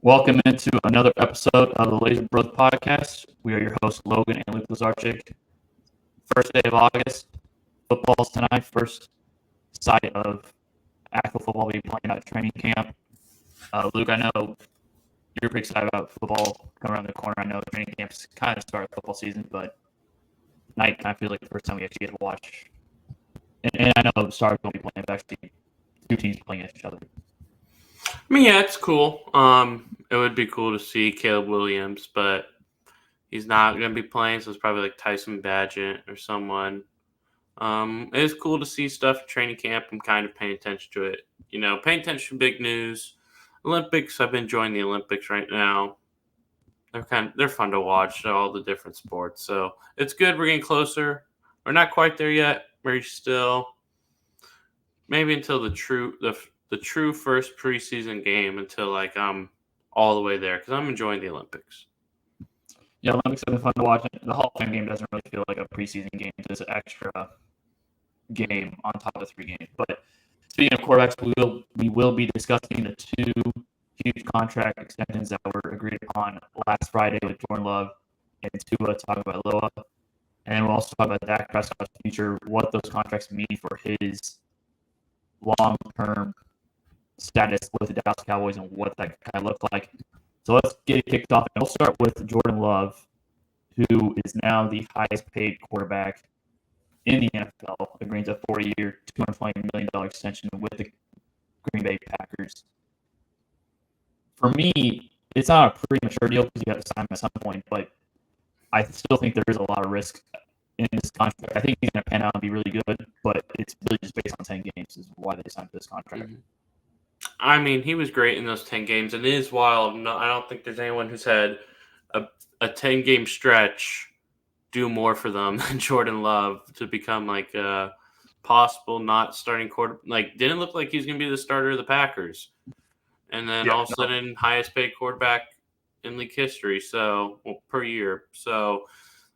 Welcome into another episode of the Laser Bros Podcast. We are your hosts, Logan and Luke. First day of August, football's tonight. First sight of actual football being playing at training camp. Luke, I know you're pretty excited about football coming around the corner. I know training camp's kind of started football season, but tonight kind of feels like the first time we actually get to watch. And I know the Stars won't be playing, but actually two teams playing against each other. I mean, yeah, it's cool. It would be cool to see Caleb Williams, but he's not going to be playing, so it's probably like Tyson Badgett or someone. It is cool to see stuff at training camp. I'm kind of paying attention to it. Paying attention to big news. Olympics, I've been enjoying the Olympics right now. They're fun to watch, all the different sports. So it's good. We're getting closer. We're not quite there yet. We're still maybe until the true first preseason game until I'm all the way there because I'm enjoying the Olympics. Yeah, Olympics have been fun to watch. The Hall of Fame game doesn't really feel like a preseason game. It's an extra game on top of the three games. But speaking of quarterbacks, we will be discussing the two huge contract extensions that were agreed upon last Friday with Jordan Love and Tua Tagovailoa. And then we'll also talk about Dak Prescott's future, what those contracts mean for his long-term status with the Dallas Cowboys and what that kind of looked like. So let's get it kicked off. And we'll start with Jordan Love, who is now the highest paid quarterback in the NFL, agreeing to a 4-year, $220 million extension with the Green Bay Packers. For me, it's not a premature deal because you have to sign him at some point, but I still think there is a lot of risk in this contract. I think he's going to pan out and be really good, but it's really just based on 10 games is why they signed this contract. Mm-hmm. I mean, he was great in those 10 games, and it is wild. No, I don't think there's anyone who's had a 10-game stretch do more for them than Jordan Love to become like a possible not starting quarter. Like, didn't look like he was going to be the starter of the Packers. And then all of a sudden, highest paid quarterback in league history, per year. So,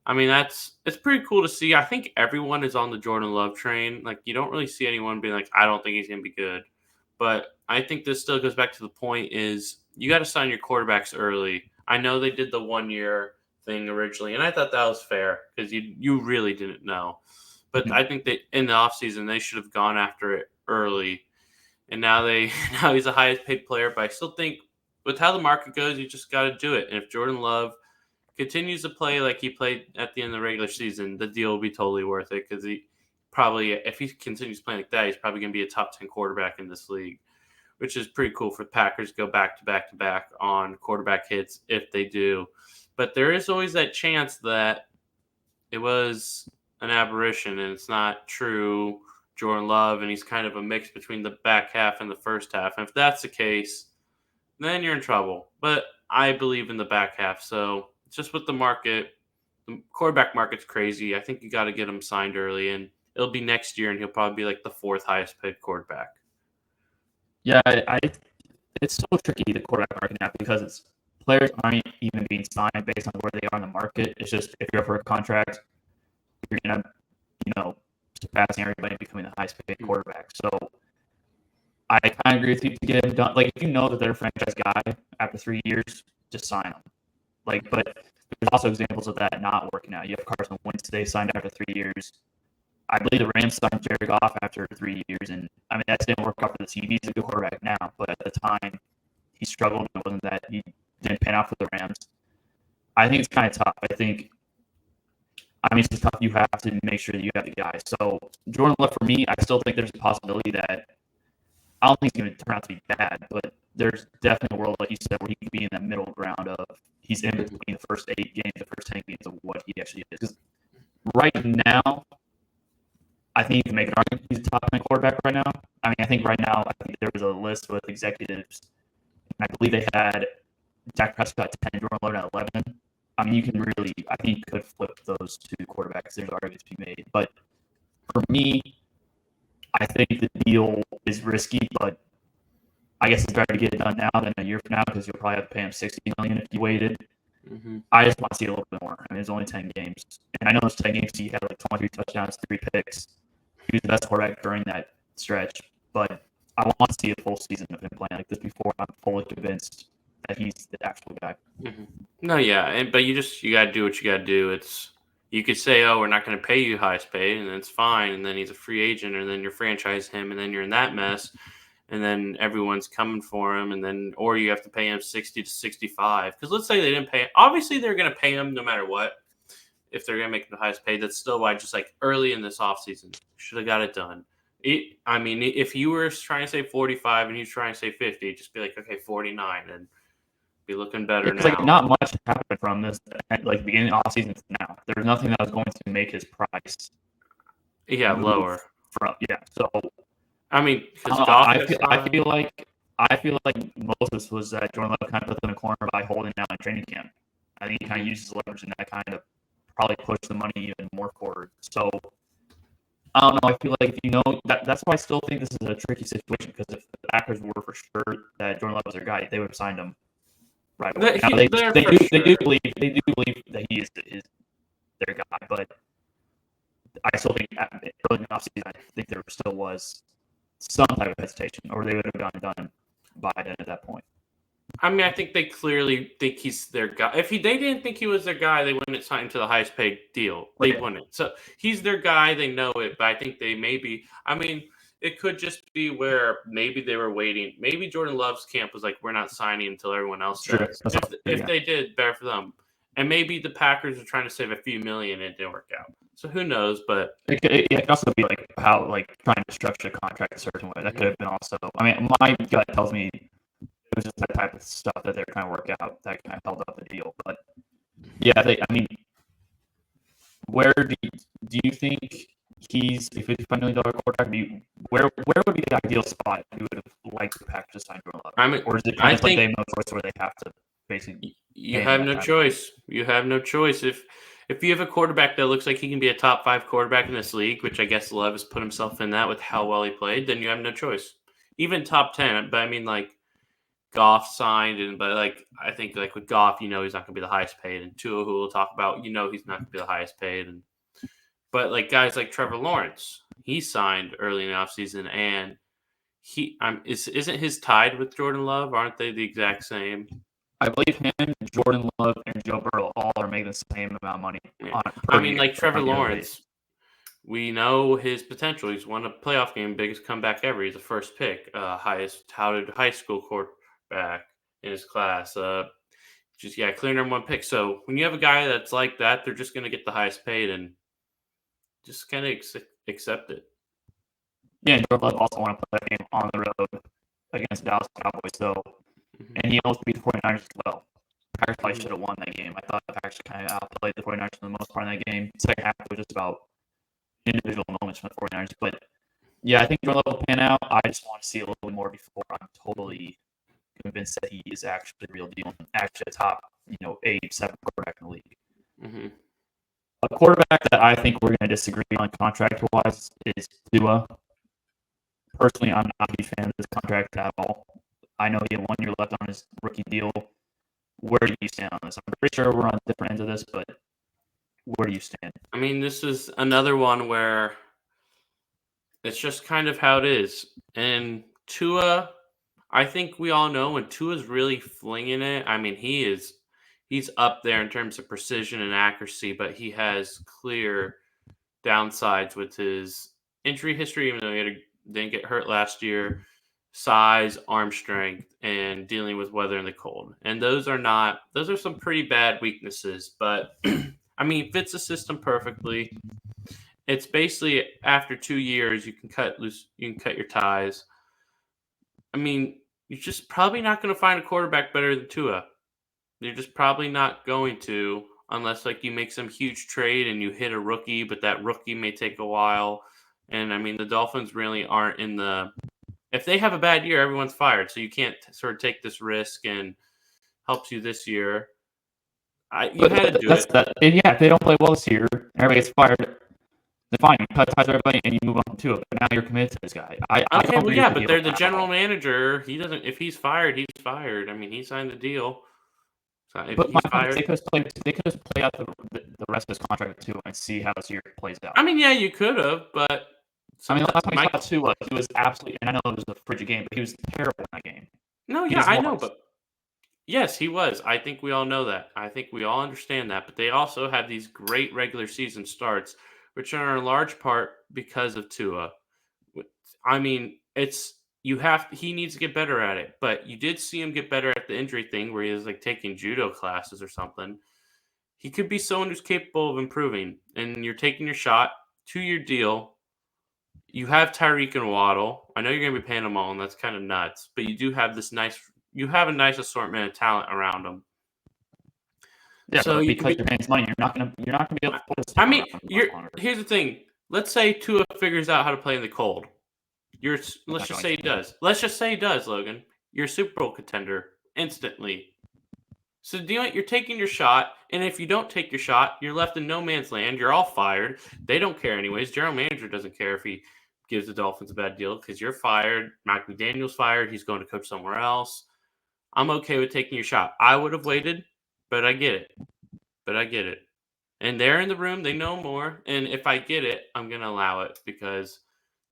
I mean, it's pretty cool to see. I think everyone is on the Jordan Love train. Like, you don't really see anyone being like, I don't think he's going to be good. But I think this still goes back to the point is you got to sign your quarterbacks early. I know they did the 1-year thing originally, and I thought that was fair because you really didn't know. But I think that in the offseason, they should have gone after it early. And now he's the highest paid player. But I still think with how the market goes, you just got to do it. And if Jordan Love continues to play like he played at the end of the regular season, the deal will be totally worth it because if he continues playing like that, he's probably going to be a top 10 quarterback in this league, which is pretty cool for the Packers to go back to back to back on quarterback hits if they do. But there is always that chance that it was an aberration and it's not true Jordan Love, and he's kind of a mix between the back half and the first half. And if that's the case, then you're in trouble. But I believe in the back half. So it's just with the market, the quarterback market's crazy. I think you got to get him signed early, and it'll be next year, and he'll probably be like the 4th highest paid quarterback. Yeah, it's so tricky, the quarterback market now, because players aren't even being signed based on where they are in the market. It's just if you're up for a contract, you're going to, surpassing everybody and becoming the highest paid quarterback. So I kind of agree with you to get him done. Like, if you know that they're a franchise guy after 3 years, just sign them. Like, but there's also examples of that not working out. You have Carson Wentz, they signed after 3 years. I believe the Rams signed Jared Goff after 3 years, and I mean that didn't work out for the team. He's a good quarterback now, but at the time he struggled. It wasn't that he didn't pan out for the Rams. I think it's kind of tough. It's tough. You have to make sure that you have the guys. So Jordan Love, for me, I still think there's a possibility that I don't think it's going to turn out to be bad, but there's definitely a world, like you said, where he could be in that middle ground of he's in between the first 8 games, the first 10 games of what he actually is. Because right now, I think you can make an argument he's a top 10 quarterback right now. I think right now, there was a list with executives, and I believe they had Dak Prescott at 10, Jordan Love at 11. You can really, I think you could flip those two quarterbacks. There's arguments to be made. But for me, I think the deal is risky, but I guess it's better to get it done now than a year from now because you'll probably have to pay him $60 million if you waited. Mm-hmm. I just want to see a little bit more. There's only 10 games. And I know those 10 games he had like 23 touchdowns, 3 picks. He was the best quarterback during that stretch. But I want to see a full season of him playing like this before I'm fully convinced that he's the actual guy. Mm-hmm. No, yeah, but you got to do what you got to do. You could say, oh, we're not going to pay you highest paid, and it's fine. And then he's a free agent, and then you franchise him, and then you're in that mess. And then everyone's coming for him, or you have to pay him 60 to 65. Because let's say they didn't pay him. Obviously, they're going to pay him no matter what. If they're going to make him the highest paid, that's still why just like early in this offseason, should have got it done. If you were trying to say 45 and he's trying to say 50, just be like, okay, 49, and be looking better now. Like not much happened from this, like beginning of offseason to now. There was nothing that was going to make his price. Lower. So I feel like most of this was that Jordan Love kind of put them in a corner by holding out in training camp. I think he kind of uses leverage and that kind of probably push the money even more forward. So I don't know. I feel like that's why I still think this is a tricky situation because if the Packers were for sure that Jordan Love was their guy, they would have signed him right away. They do believe that he is their guy, but I still think early in the offseason, I think there still was some type of hesitation, or they would have gotten done by then at that point. I think they clearly think he's their guy. If they didn't think he was their guy, they wouldn't have signed him to the highest paid deal. They wouldn't. So he's their guy. They know it, but I think they maybe. It could just be where maybe they were waiting. Maybe Jordan Love's camp was like, we're not signing until everyone else does. If they did, better for them. And maybe the Packers are trying to save a few million and it didn't work out. So who knows? But it could also be like how trying to structure a contract a certain way. That could have been also. My gut tells me it was just that type of stuff that they're trying to work out that kind of held up the deal. But yeah, where do you think he's a $55 million quarterback? Where would be the ideal spot if you would have liked the Packers to sign Jordan Love? Or is it kind of like they have no choice where they have to basically? You have no choice. You have no choice. If you have a quarterback that looks like he can be a top 5 quarterback in this league, which I guess Love has put himself in that with how well he played, then you have no choice. Even top 10, but Goff signed, but I think with Goff, he's not going to be the highest paid, and Tua, who we'll talk about, he's not going to be the highest paid, but guys like Trevor Lawrence, he signed early in the offseason, and isn't his tied with Jordan Love? Aren't they the exact same? I believe him, Jordan Love, and Joe Burrow all are making the same amount of money. Yeah. Trevor Lawrence, we know his potential. He's won a playoff game, biggest comeback ever. He's a first pick, highest touted high school quarterback in his class. Clear number 1 pick. So when you have a guy that's like that, they're just going to get the highest paid and just kind of accept it. Yeah, and Jordan Love also won a playoff game on the road against the Dallas Cowboys. So. And he almost beat the 49ers as well. The Packers probably should have won that game. I thought the Packers kind of outplayed the 49ers for the most part in that game. Second half was just about individual moments from the 49ers. But, yeah, I think Jordan Love will pan out. I just want to see a little bit more before I'm totally convinced that he is actually the real deal and actually a top, 8-7 quarterback in the league. Mm-hmm. A quarterback that I think we're going to disagree on contract-wise is Tua. Personally, I'm not a huge fan of this contract at all. I know he had 1 year left on his rookie deal. Where do you stand on this? I'm pretty sure we're on different ends of this, but where do you stand? This is another one where it's just kind of how it is. And Tua, I think we all know when Tua's really flinging it, he's up there in terms of precision and accuracy, but he has clear downsides with his injury history, even though he didn't get hurt last year. Size, arm strength, and dealing with weather in the cold. And those are some pretty bad weaknesses, but he fits the system perfectly. It's basically after 2 years, you can cut your ties. You're just probably not going to find a quarterback better than Tua. You're just probably not going to, unless you make some huge trade and you hit a rookie, but that rookie may take a while. And the Dolphins really aren't in the. If they have a bad year, everyone's fired. So you can't sort of take this risk and helps you this year. You had to do it. If they don't play well this year, everybody gets fired. Then fine, you cut ties with everybody and you move on to it. But now you're committed to this guy. But they're the general manager. He doesn't. If he's fired, he's fired. He signed the deal. So if he's fired, they could just play out the rest of his contract too and see how this year plays out. You could have, but. Last time I saw Tua, he was absolutely, and I know it was a frigid game, but he was terrible in that game. No, yeah, I know, but Yes, he was. I think we all know that. I think we all understand that. But they also have these great regular season starts, which are in large part because of Tua. I mean, he needs to get better at it. But you did see him get better at the injury thing where he was like taking judo classes or something. He could be someone who's capable of improving. And you're taking your shot, 2-year deal. You have Tyreek and Waddle. I know you're going to be paying them all, and that's kind of nuts. But you do have you have a nice assortment of talent around them. Yeah, So but you could because be. you're paying this money, you're not gonna be able to put a I stick mean, around them much longer. here's the thing. Let's say Tua figures out how to play in the cold. Let's Not just going say he to. does. Let's just say he does, Logan. You're a Super Bowl contender instantly. So do you know what? You're taking your shot, and if you don't take your shot, you're left in no man's land. You're all fired. They don't care anyways. General manager doesn't care if he gives the Dolphins a bad deal because you're fired. Mike McDaniel's fired. He's going to coach somewhere else. I'm okay with taking your shot. I would have waited, but I get it. And they're in the room. They know more. And if I get it, I'm going to allow it because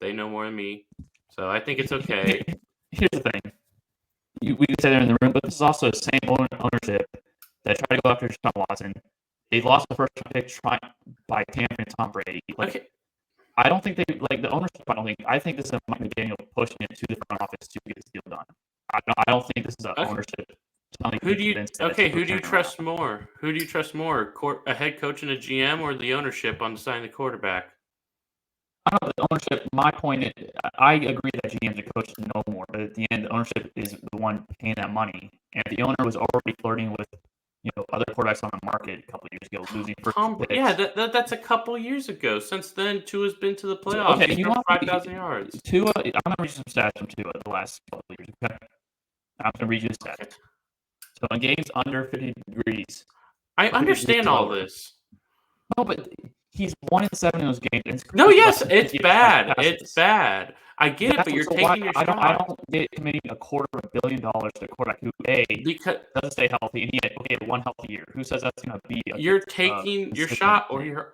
they know more than me. So I think it's okay. Here's the thing. We can say they're in the room, but this is also the same ownership that tried to go after Deshaun Watson. They lost the first pick by tampering Tom Brady. Okay. I don't think they like the ownership. I think this is Mike McDaniel pushing it to the front office to get this deal done. I don't think this is an ownership. Who do you trust more? Who do you trust more? A head coach and a GM, or the ownership on deciding the quarterback? I don't know the ownership. My point is, I agree that GMs and coaches know more, but at the end, the ownership is the one paying that money. And if the owner was already flirting with, other quarterbacks on the market a couple of years ago, losing first picks. Yeah, that's a couple years ago. Since then, Tua's been to the playoffs. Okay, He's thrown 5,000 yards. Tua, I'm going to read you some stats from Tua the last couple of years. Okay, I'm going to read you the stats. Okay. So in games under 50 degrees, I understand all this. No, but he's 1-7 in those games. No, yes, it's bad. It's bad. I get it, but you're taking your shot. I don't get committing $250 million to a quarterback who doesn't stay healthy, and he had one healthy year. Who says that's going to be? You're taking your shot, or you're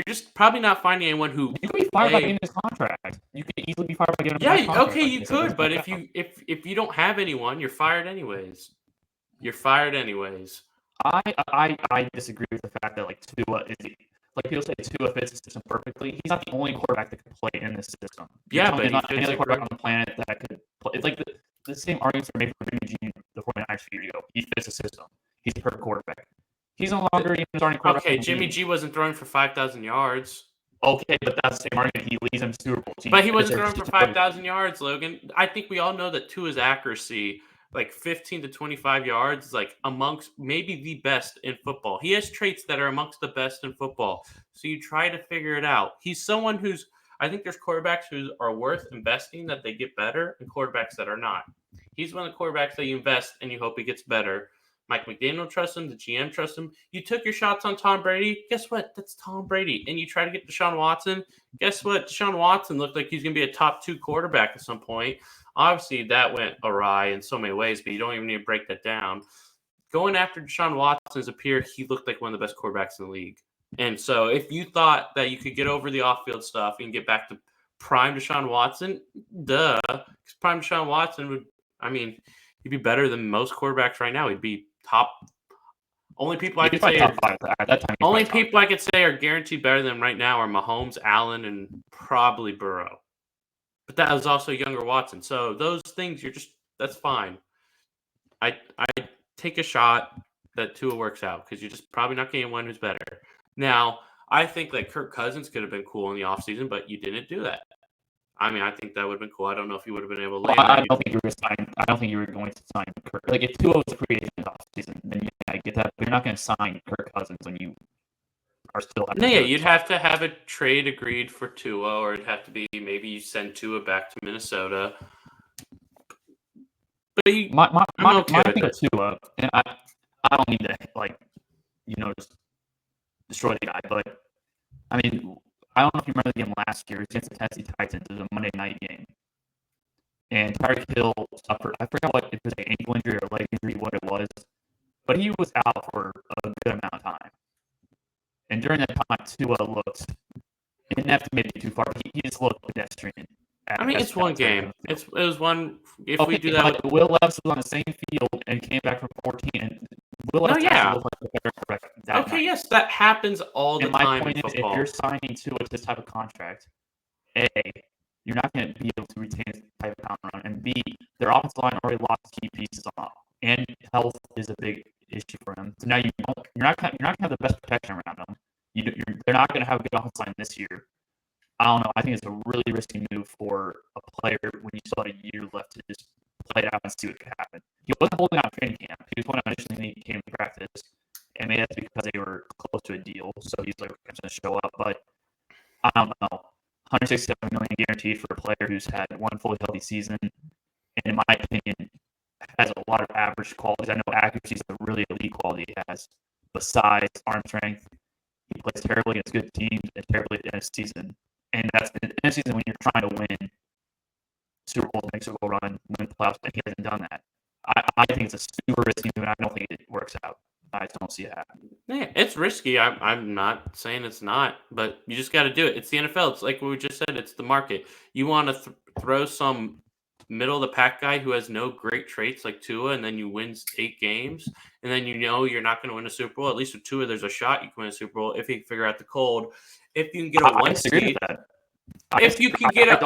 just probably not finding anyone who. You could be fired by giving his contract. You could easily be fired by giving him a contract. Okay, you could, but if you don't have anyone, you're fired anyways. I disagree with the fact that Tua is people say Tua fits the system perfectly. He's not the only quarterback that can play in this system. But there's not any other quarterback on the planet that could play. It's like the same arguments are made for Jimmy G the 49ers a few years ago. He fits the system. He's a perfect quarterback. He's no longer even starting quarterback. Okay, Jimmy G wasn't throwing for 5,000 yards. Okay, but that's the same argument. He leads them to Super Bowls. But he wasn't throwing for 5,000 yards, Logan. I think we all know that Tua's accuracy, 15 to 25 yards, is amongst maybe the best in football. He has traits that are amongst the best in football. So you try to figure it out. He's someone who's, I think there's quarterbacks who are worth investing that they get better and quarterbacks that are not. He's one of the quarterbacks that you invest and you hope he gets better. Mike McDaniel trusts him. The GM trusts him. You took your shots on Tom Brady. Guess what? That's Tom Brady. And you try to get Deshaun Watson. Guess what? Deshaun Watson looked like he's going to be a top 2 quarterback at some point. Obviously, that went awry in so many ways, but you don't even need to break that down. Going after Deshaun Watson appeared, he looked like one of the best quarterbacks in the league. And so if you thought that you could get over the off-field stuff and get back to prime Deshaun Watson, duh. Because prime Deshaun Watson he'd be better than most quarterbacks right now. He'd be top. Only people I could say are guaranteed better than him right now are Mahomes, Allen, and probably Burrow. But that was also younger Watson. So those things, that's fine. I take a shot that Tua works out because you're just probably not getting one who's better. Now, I think Kirk Cousins could have been cool in the offseason, but you didn't do that. I think that would have been cool. I don't know if you would have been able to land. I don't think you were going to sign Kirk. If Tua was a free agent in the offseason, then I get that. But you're not going to sign Kirk Cousins when you are still. You'd have to have a trade agreed for Tua, or it'd have to be maybe you send Tua back to Minnesota. But my thing with Tua, and I don't need to just destroy the guy, but I don't know if you remember the game last year against the Tennessee Titans. It was a Monday night game. And Tyreek Hill suffered, I forgot if it was an ankle injury or leg injury, what it was. But he was out for a good amount of time. And during that time, Tua looked, he didn't have to make it too far. He just looked pedestrian. It's one game. It was one. If Okay, we do that, like Will Levis was on the same field and came back from 14. And Will Levis actually looked like a better quarterback that night. Yes, that happens all the time in And my point is, if football. you're signing Tua to this type of contract, A, you're not going to be able to retain this type of pound run, and B, their offensive line already lost key pieces on, and health is a big issue for them. So now you're not going to have the best protection around them. They're not going to have a good offensive line this year. I don't know. I think it's a really risky move for a player when you still had a year left to just play it out and see what could happen. He wasn't holding out training camp. He was holding out initially when he came to practice, and maybe that's because they were close to a deal. So he's like, I'm going to show up. But I don't know. $167 million guaranteed for a player who's had one fully healthy season, and in my opinion, has a lot of average qualities. I know accuracy is a really elite quality he has, but size, arm strength, he plays terribly against good teams and terribly at the end of the season. And that's in the end of the season when you're trying to win Super Bowl, make Super Bowl run, win the playoffs, and he hasn't done that. I think it's a super risky move, and I don't think it works out. I just don't see it happening. Yeah, it's risky. I'm not saying it's not, but you just got to do it. It's the NFL. It's like what we just said. It's the market. You want to throw some middle of the pack guy who has no great traits like Tua, and then you win 8 games, and then you know you're not going to win a Super Bowl. At least with Tua, there's a shot you can win a Super Bowl if you can figure out the cold. If you can get a 1 seed. If you can get a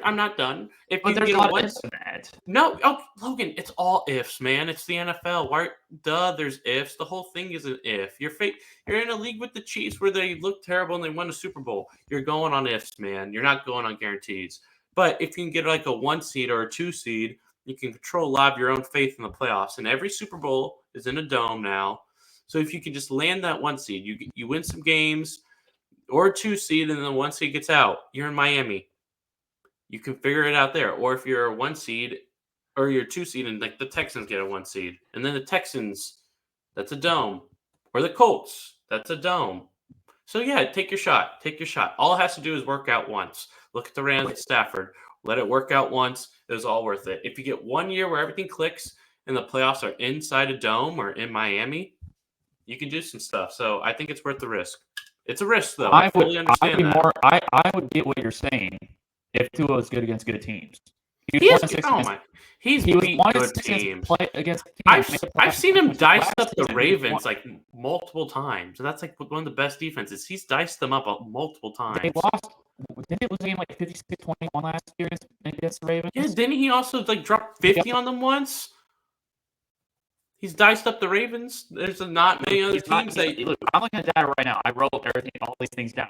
I'm not done. If you can get a 1 seed. No, Logan, it's all ifs, man. It's the NFL. There's ifs. The whole thing is an if. You're in a league with the Chiefs where they look terrible and they won a Super Bowl. You're going on ifs, man. You're not going on guarantees. But if you can get like a 1 seed or a 2 seed, you can control a lot of your own faith in the playoffs. And every Super Bowl is in a dome now. So if you can just land that 1 seed, you win some games, or a 2 seed, and then the 1 seed gets out, you're in Miami. You can figure it out there. Or if you're a 1 seed or you're a 2 seed and like the Texans get a 1 seed, and then the Texans, that's a dome. Or the Colts, that's a dome. So yeah, take your shot. Take your shot. All it has to do is work out once. Look at the Rams at Stafford. Let it work out once. It was all worth it. If you get 1 year where everything clicks and the playoffs are inside a dome or in Miami, you can do some stuff. So I think it's worth the risk. It's a risk, though. I fully understand that. I would get what you're saying if Tua was good against good teams. He's beat good teams. I've seen him dice up the Ravens like multiple times, and that's like one of the best defenses. He's diced them up multiple times. They lost. Didn't they lose a game like 56-21 last year against the Ravens? Yeah, didn't he also like drop 50 on them once? He's diced up the Ravens. There's not many other teams that. Look, I'm looking at data right now. I wrote all these things down.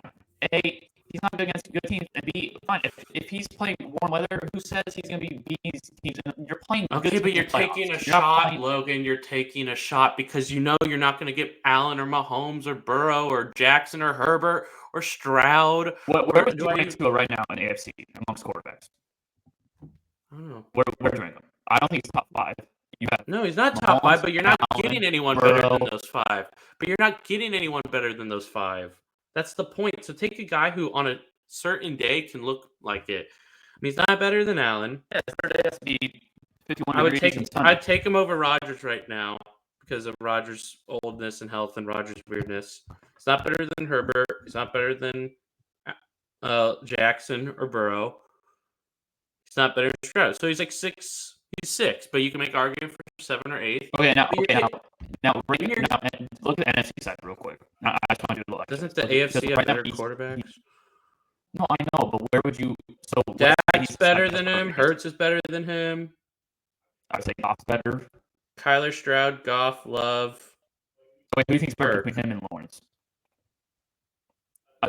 A, he's not good against good teams. And B, fine. If he's playing warm weather, who says he's going to be beating these teams? And you're playing. Okay, but you're taking a shot, Logan. You're taking a shot because you know you're not going to get Allen or Mahomes or Burrow or Jackson or Herbert or Stroud. Where would you rank Tua right now in AFC amongst quarterbacks? I don't know. Where would you rank him? I don't think he's top 5. No, he's not top 5, but you're not getting anyone better than those 5. But you're not getting anyone better than those 5. That's the point. So take a guy who on a certain day can look like it. I mean, he's not better than Allen. Yeah, it has to be 51 I'd take him over Rodgers right now because of Rodgers' oldness and health and Rodgers' weirdness. He's not better than Herbert. He's not better than Jackson or Burrow. He's not better than Stroud. So he's like 6. He's 6, but you can make argument for 7 or 8. Now look at the NFC side real quick. I just want to do a look. Doesn't the AFC have better quarterbacks? No, I know, but where would you? So Dak's better than him. Hurts is better than him. I would say Goff's better. Kyler, Stroud, Goff, Love. Wait, who do you think's better between him and Lawrence?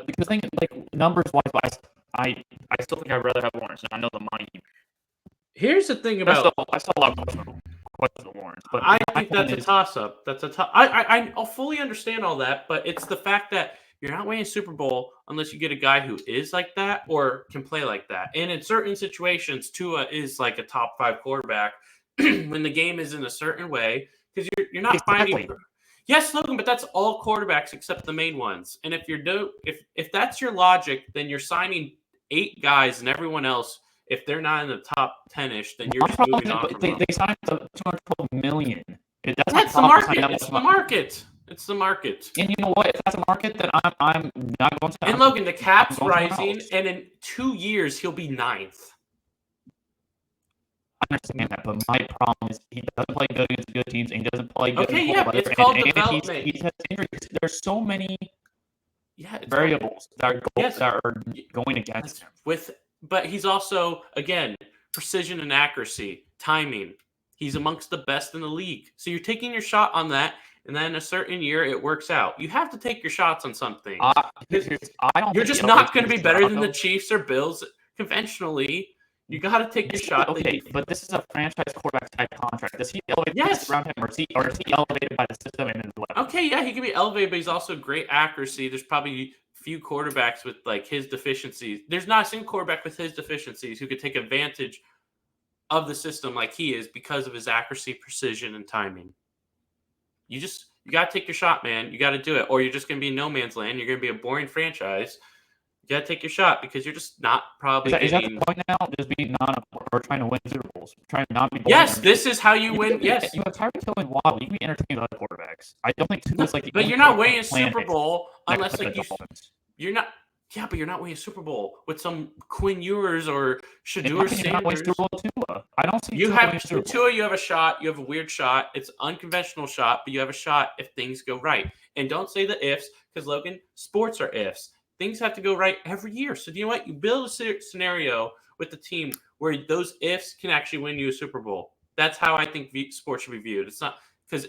Because like numbers wise, I still think I'd rather have Lawrence. And I know the money. Here's the thing about I still a lot of questions with Lawrence, but I think that's a toss-up. I fully understand all that, but it's the fact that you're not winning a Super Bowl unless you get a guy who is like that or can play like that. And in certain situations, Tua is like a top 5 quarterback when the game is in a certain way because you're not finding. Yes, Logan, but that's all quarterbacks except the main ones. And if that's your logic, then you're signing 8 guys and everyone else. If they're not in the top 10-ish, then you're just moving on from them. They signed $212 million. That's the market. It's the market. It's the market. And you know what? If that's a market, then I'm not going to. And Logan, the cap's rising, and in 2 years he'll be 9th. understand that, but my problem is he doesn't play good against good teams, and he doesn't play good in yeah, cold weather. it's called and development. He has injuries. There's so many variables that are going against him. But he's also, again, precision and accuracy, timing. He's amongst the best in the league. So you're taking your shot on that, and then a certain year it works out. You have to take your shots on something. You're just not going to be better than the Chiefs or Bills conventionally. You got to take your shot. Okay, but this is a franchise quarterback type contract. Does he elevate this around him, or is he elevated by the system and his weapons? Okay, yeah, he can be elevated, but he's also great accuracy. There's probably few quarterbacks with like his deficiencies. There's not a single quarterback with his deficiencies who could take advantage of the system like he is because of his accuracy, precision, and timing. You got to take your shot, man. You got to do it, or you're just going to be in no man's land. You're going to be a boring franchise. You got to take your shot because you're just not probably Is that the point now? Just being or trying to win Super Bowls. Trying to not be boring. Yes, this is how you win. Yes. You have Tyreek Hill and Waddle. You can be entertained with other quarterbacks. I don't think Tua is like the But you're not winning a Super Bowl unless like you're not. Yeah, but you're not winning a Super Bowl with some Quinn Ewers or Shadur Sanders. You're not winning Super Bowl with Tua. I don't see you Tua have Tua. You have a shot. You have a weird shot. It's an unconventional shot, but you have a shot if things go right. And don't say the ifs because Logan, sports are ifs. Things have to go right every year. So do you know what? You build a scenario with the team where those ifs can actually win you a Super Bowl. That's how I think sports should be viewed. It's not because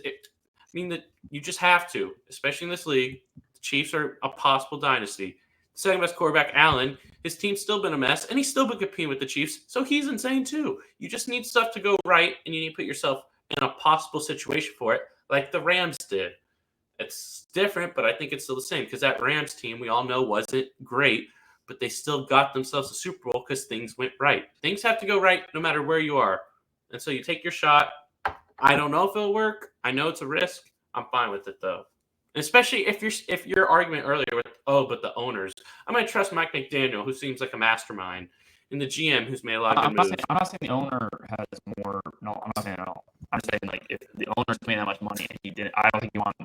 that you just have to, especially in this league. The Chiefs are a possible dynasty. Second best quarterback, Allen, his team's still been a mess, and he's still been competing with the Chiefs, so he's insane too. You just need stuff to go right, and you need to put yourself in a possible situation for it, like the Rams did. It's different, but I think it's still the same because that Rams team, we all know, wasn't great, but they still got themselves a Super Bowl because things went right. Things have to go right no matter where you are. And so you take your shot. I don't know if it'll work. I know it's a risk. I'm fine with it, though. Especially if your argument earlier with, but the owners. I'm going to trust Mike McDaniel, who seems like a mastermind, and the GM, who's made a lot of good moves. I'm not saying the owner has more. No, I'm not saying at all. I'm saying like if the owner's made that much money and he didn't, I don't think he wants.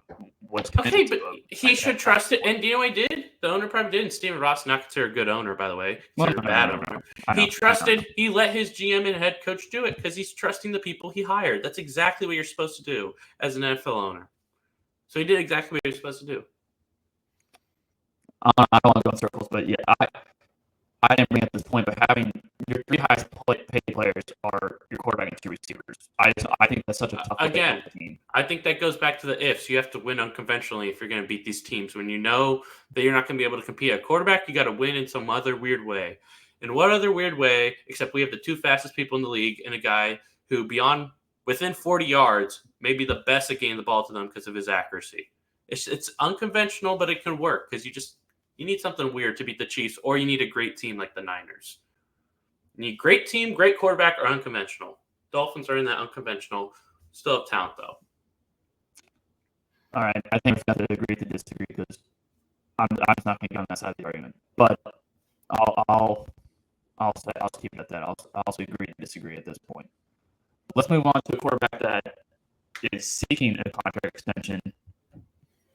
Okay, but he should trust it. And do you know what he did? The owner probably did. And Stephen Ross, not considered a good owner, by the way. Considered a bad owner. He trusted. He let his GM and head coach do it because he's trusting the people he hired. That's exactly what you're supposed to do as an NFL owner. So he did exactly what he was supposed to do. I don't want to go in circles, but yeah, I didn't bring up this point, but having your three highest paid players are your quarterback and two receivers. I think that's such a tough team. I think that goes back to the ifs. You have to win unconventionally if you're going to beat these teams. When you know that you're not going to be able to compete at quarterback, you got to win in some other weird way. In what other weird way, except we have the two fastest people in the league and a guy who within 40 yards, may be the best at getting the ball to them because of his accuracy. It's unconventional, but it can work because you need something weird to beat the Chiefs, or you need a great team like the Niners. You need great team, great quarterback, or unconventional. Dolphins are in that unconventional. Still have talent, though. All right. I think we have to agree to disagree because I'm just not going to get on that side of the argument. But I'll keep it at that. I'll also agree to disagree at this point. Let's move on to a quarterback that is seeking a contract extension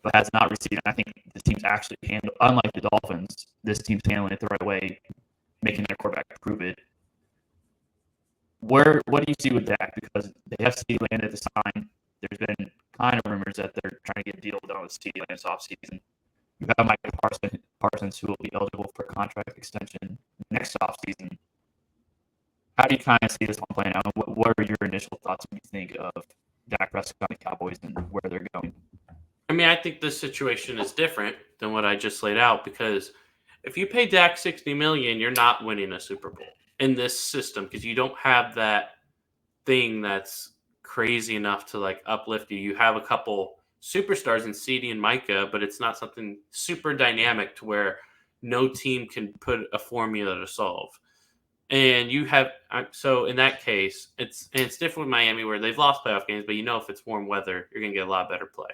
but has not received. I think this team's actually unlike the Dolphins, this team's handling it the right way, making their quarterback prove it. What do you see with Dak? Because they have CeeDee Lamb to sign. There's been kind of rumors that they're trying to get a deal done with CeeDee Lamb this offseason. You have Micah Parsons, who will be eligible for a contract extension next offseason. How do you kind of see this one playing out? What are your initial thoughts when you think of Dak Prescott and the Cowboys and where they're going? I mean, I think this situation is different than what I just laid out because if you pay Dak $60 million, you're not winning a Super Bowl in this system because you don't have that thing that's crazy enough to like uplift you. You have a couple superstars in CeeDee and Micah, but it's not something super dynamic to where no team can put a formula to solve. And you have so in that case, it's different with Miami where they've lost playoff games, but if it's warm weather, you're gonna get a lot better play.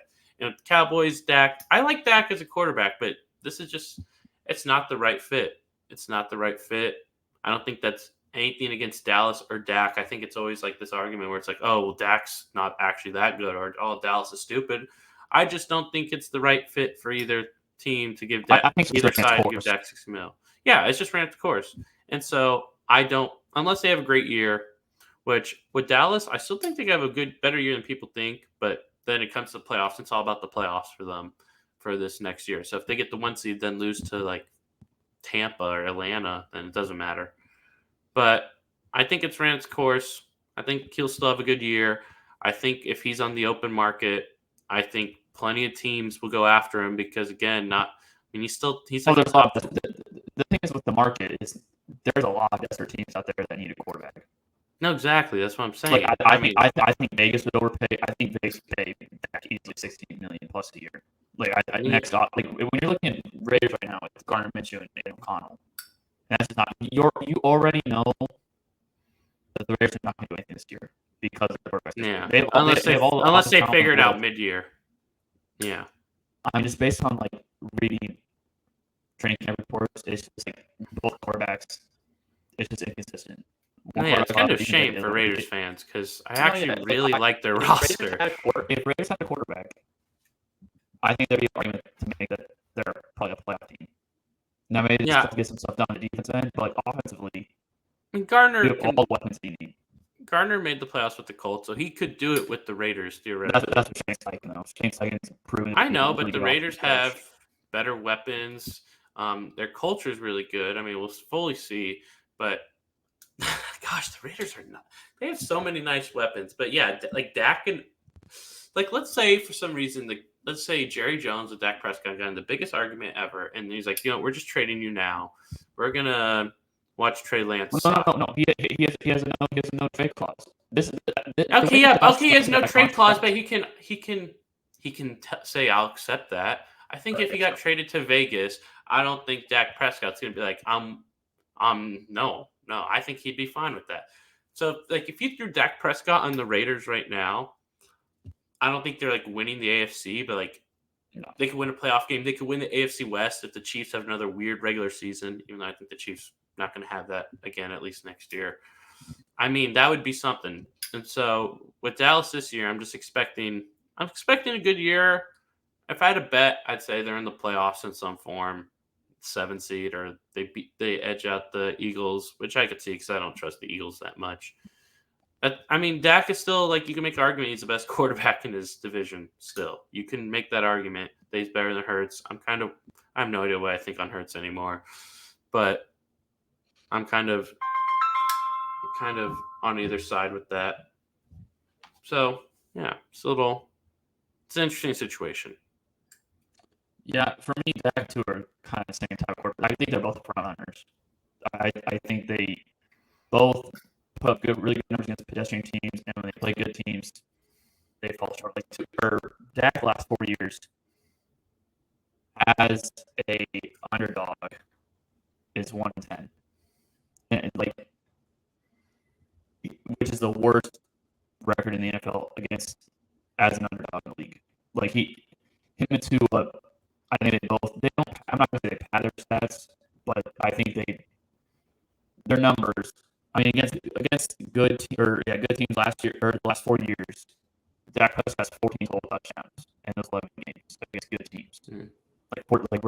Cowboys, Dak. I like Dak as a quarterback, but this is it's not the right fit. It's not the right fit. I don't think that's anything against Dallas or Dak. I think it's always like this argument where it's like, oh, well, Dak's not actually that good, or oh, Dallas is stupid. I just don't think it's the right fit for either team to give Dak, either side to give Dak $60 million. Yeah, it's just ran its course. And so I don't, unless they have a great year, Which with Dallas, I still think they have a better year than people think. But then it comes to the playoffs. It's all about the playoffs for them for this next year. So if they get the 1 seed, then lose to like Tampa or Atlanta, then it doesn't matter. But I think it's ran its course. I think he'll still have a good year. I think if he's on the open market, I think plenty of teams will go after him because again, he's like there's a lot. The thing is with the market is there's a lot of desperate teams out there that need a quarterback. No, exactly. That's what I'm saying. Like I think Vegas would overpay. I think Vegas would pay back easily $16 million plus a year. Like next off, like when you're looking at Raiders right now, it's Garner Minshew and Aiden O'Connell. And that's not you already know that the Raiders are not going to do anything this year because of the quarterback. Yeah, unless they figure it out mid-year. Yeah, I'm just based on like reading training camp reports. It's just like both quarterbacks. It's just inconsistent. It's kind of a shame for Raiders fans because I actually really like their roster. If Raiders had a quarterback, I think there'd be an argument to make that they're probably a playoff team. Now maybe they have to get some stuff done on the defense end, but like offensively, Garner you have all the weapons you need. Garner made the playoffs with the Colts, so he could do it with the Raiders theoretically. That's what Shane's like, though. Shane's like proven. I know, but the Raiders have better weapons. Their culture is really good. I mean, we'll fully see, but gosh, the Raiders are not. They have so many nice weapons, but yeah, like Dak and like let's say for some reason let's say Jerry Jones and Dak Prescott got in the biggest argument ever, and he's like, we're just trading you now. We're gonna watch Trey Lance. No. He has a no trade clause. He has no trade clause, but he can say I'll accept that. I think if he got traded to Vegas, I don't think Dak Prescott's gonna be like no. I think he'd be fine with that. So like if you threw Dak Prescott on the Raiders right now, I don't think they're like winning the AFC, but like they could win a playoff game. They could win the AFC West if the Chiefs have another weird regular season, even though I think the Chiefs not going to have that again, at least next year. I mean, that would be something. And so with Dallas this year, I'm expecting a good year. If I had a bet, I'd say they're in the playoffs in some form, 7 seed, or they edge out the Eagles, which I could see because I don't trust the Eagles that much. I mean, Dak is still like you can make an argument he's the best quarterback in his division. Still, you can make that argument that he's better than Hurts. I have no idea what I think on Hurts anymore, but I'm kind of on either side with that. So yeah, it's an interesting situation. Yeah, for me, Dak too are kind of the same type of quarterback. I think they're both front runners. I think they both put up really good numbers against pedestrian teams, and when they play good teams, they fall short. Like Dak last 4 years as a underdog is 1-10, and which is the worst record in the NFL against as an underdog in the league. Like him and Tua, I think they both. They don't. I'm not going to say they pad their stats, but I think their numbers. I mean, against good teams last year or the last 4 years, Dak Prescott has 14 total touchdowns in those 11 games against good teams, like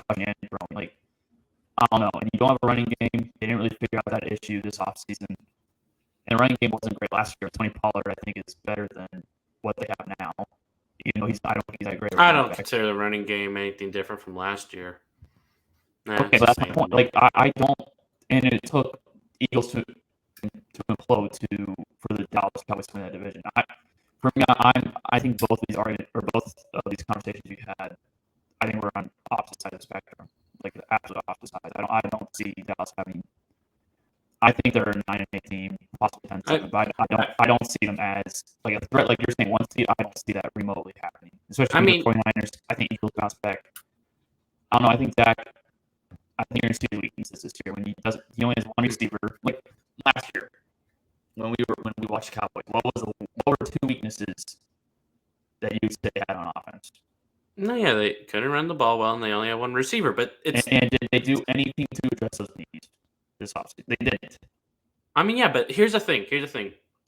rushing and throwing. Like I don't know, and you don't have a running game. They didn't really figure out that issue this offseason. And the running game wasn't great last year. Tony Pollard, I think, is better than what they have now. Even though I don't think he's that great. I don't consider the running game anything different from last year. Okay, but that's my point. Like I don't, and it took Eagles to implode for the Dallas Cowboys to win that division. I think both of these arguments or both of these conversations we had, I think we're on opposite sides of the spectrum, like the absolute opposite sides. I don't see Dallas having. I think they're a 9-8 team, possibly 10-7, but I don't see them as like a threat. Like you're saying, 1 seed, I don't see that remotely happening. Especially the 49ers. I think Eagles bounce back. I don't know. I think Dak. I think you're going to see weaknesses this year when he only has 1 receiver. Like last year, when we watched Cowboys, what were 2 weaknesses that you say had on offense? No, yeah, they couldn't run the ball well, and they only had 1 receiver. But and did they do anything to address those needs this offseason? They didn't. I mean, yeah, but here's the thing.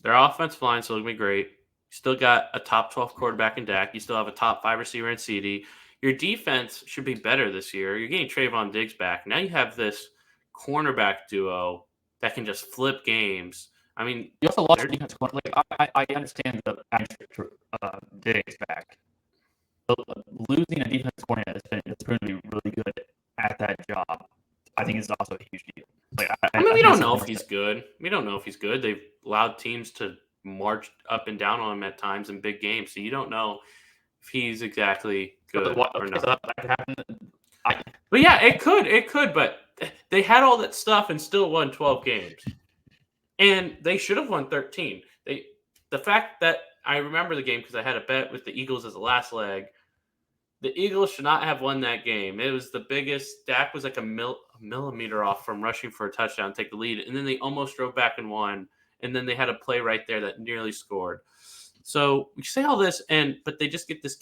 Their offensive line still going to be great. You still got a top 12 quarterback in Dak. You still have a top 5 receiver in CD. Your defense should be better this year. You're getting Trayvon Diggs back. Now you have this cornerback duo that can just flip games. I mean, you also lost your defense. Like I understand the Diggs back. But losing a defense coordinator that's proven to be really good at that job, I think is also a huge deal. Like I mean, we don't know if he's good. We don't know if he's good. They've allowed teams to march up and down on him at times in big games, so you don't know if he's exactly good or not. So that happened. But yeah, it could. But they had all that stuff and still won 12 games, and they should have won 13. The fact that I remember the game because I had a bet with the Eagles as the last leg. The Eagles should not have won that game. It was the biggest. Dak was like a millimeter off from rushing for a touchdown, take the lead, and then they almost drove back and won. And then they had a play right there that nearly scored. So we say all this, but they just get this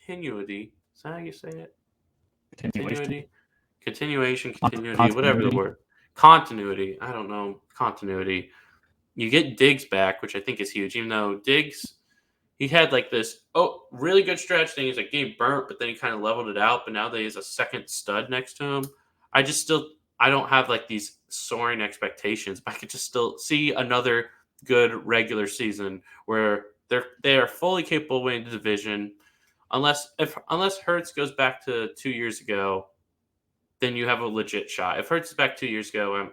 continuity. Is that how you say it? Continuation, whatever the word. Continuity. I don't know. Continuity. You get Diggs back, which I think is huge, even though Diggs, he had like this, really good stretch thing. He's like getting burnt, but then he kind of leveled it out. But now there is a second stud next to him. I don't have like these soaring expectations, but I could just still see another good regular season where they are fully capable of winning the division. Unless Hurts goes back to 2 years ago, then you have a legit shot. If Hurts is back 2 years ago,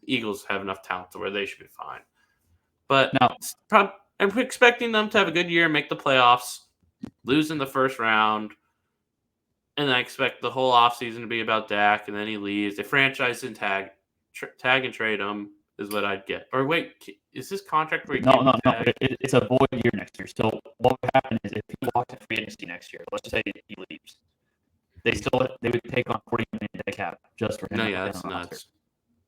Eagles have enough talent to where they should be fine. But no. I'm expecting them to have a good year, make the playoffs, lose in the first round, and I expect the whole offseason to be about Dak, and then he leaves. They franchise and tag and trade him is what I'd get. Or wait, is this contract where No. It's a void year next year. So what would happen is if he walks in free agency next year, let's say he leaves, they would take on $40 million dead cap just for him. No, yeah, that's nuts.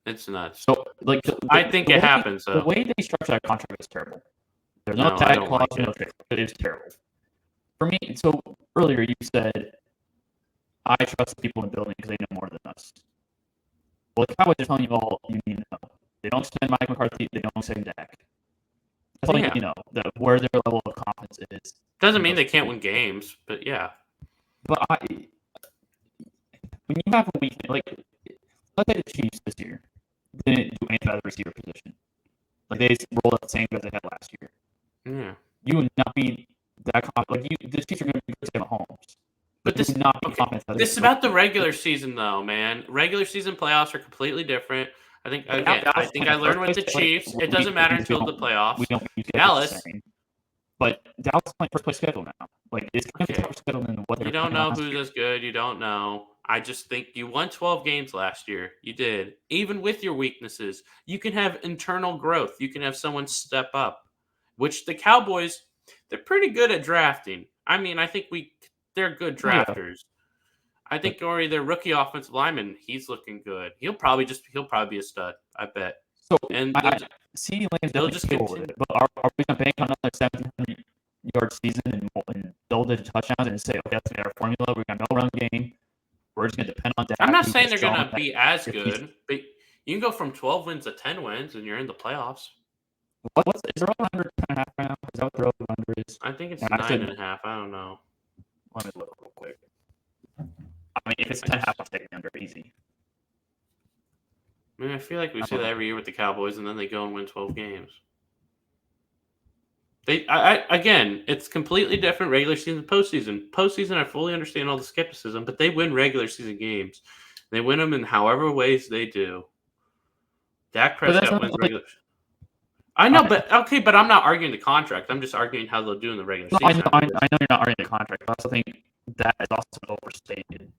It's nuts. So like, I think it happens though. The way they structure that contract is terrible. There's no tag clause, no trade. It is terrible. For me, so earlier you said, I trust people in the building because they know more than us. Well, the Cowboys are telling you all you need to know. They don't send Mike McCarthy. They don't send Dak. That's all you need to know. Where their level of confidence is. Doesn't mean they can't win games, but yeah. But when you have a weekend, like, let's say the Chiefs this year didn't do anything about the receiver position. Like, they rolled out the same guys they had last year. Yeah. You would not be that confident. Like, the Chiefs are going to be good to Mahomes. But this is about the regular season, though, man. Regular season playoffs are completely different. I think I learned with the Chiefs. It doesn't matter until the playoffs. We don't Dallas. But Dallas is playing first place schedule now. Like, it's kind of a tougher schedule than what you don't know who's as good. You don't know. I just think you won 12 games last year. You did. Even with your weaknesses, you can have internal growth. You can have someone step up, which the Cowboys, they're pretty good at drafting. I mean, I think they're good drafters. Yeah. I think Ori, their rookie offensive lineman, he's looking good. He'll probably be a stud, I bet. So CeeDee Lamb's definitely just capable of it. But are we going to bank on another 1,700-yard season and double-digit touchdowns and say, okay, that's our formula. We're going to no run game. We're just going to depend on Dak. I'm not saying they're going to be as good, but you can go from 12 wins to 10 wins and you're in the playoffs. Is there over 100 and a half right now? Is that what the over-under is? I think it's 9.5. I don't know. Let me look real quick. I mean, if it's 10.5, I'll take it under easy. I mean, I feel like we see that every year with the Cowboys, and then they go and win 12 games. Again, it's completely different regular season and postseason. Postseason, I fully understand all the skepticism, but they win regular season games. They win them in however ways they do. Dak Prescott wins regular. I know, but I'm not arguing the contract. I'm just arguing how they'll do in the regular season. I know you're not arguing the contract. I also think that is also an overstated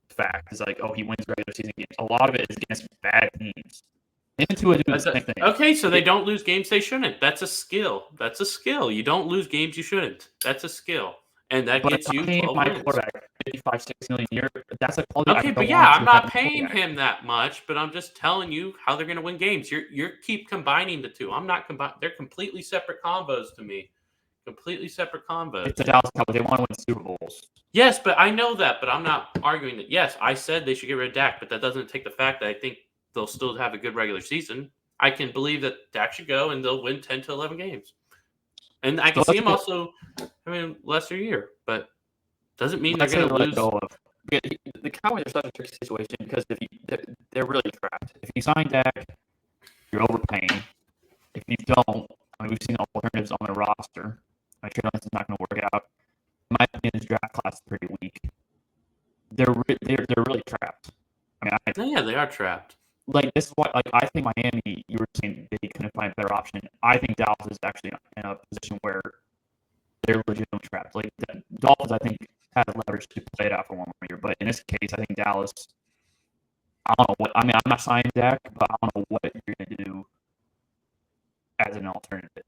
fact. It's like, he wins regular season games. A lot of it is against bad teams. Okay, so they don't lose games they shouldn't. That's a skill. You don't lose games you shouldn't. That's a skill. And that gets you 12 my wins. Quarterback, $55-$6 million a year. That's a quality. Okay, but yeah, I'm not paying him that much, but I'm just telling you how they're going to win games. You keep combining the two. I'm not combining. They're completely separate combos to me. Completely separate combos. It's the Dallas Cowboys. They want to win Super Bowls. Yes, but I know that. But I'm not arguing that. Yes, I said they should get rid of Dak, but that doesn't take the fact that I think they'll still have a good regular season. I can believe that Dak should go and they'll win 10 to 11 games. And I can see him also having a lesser year, but doesn't mean they're going to lose. The Cowboys are such a tricky situation because they're really trapped. If you sign Dak, you're overpaying. if you don't, I mean, we've seen alternatives on the roster. I'm sure that's not going to work out. In my opinion, this draft class is pretty weak. They're really trapped. I mean, Yeah, they are trapped. Like this is why, like I think Miami, you were saying they couldn't find a better option. I think Dallas is actually in a position where they're legitimately trapped. Like the Dolphins, I think have leverage to play it out for one more year, but in this case, I think Dallas. I don't know what. I mean, I'm not signing Dak, but I don't know what you're going to do as an alternative.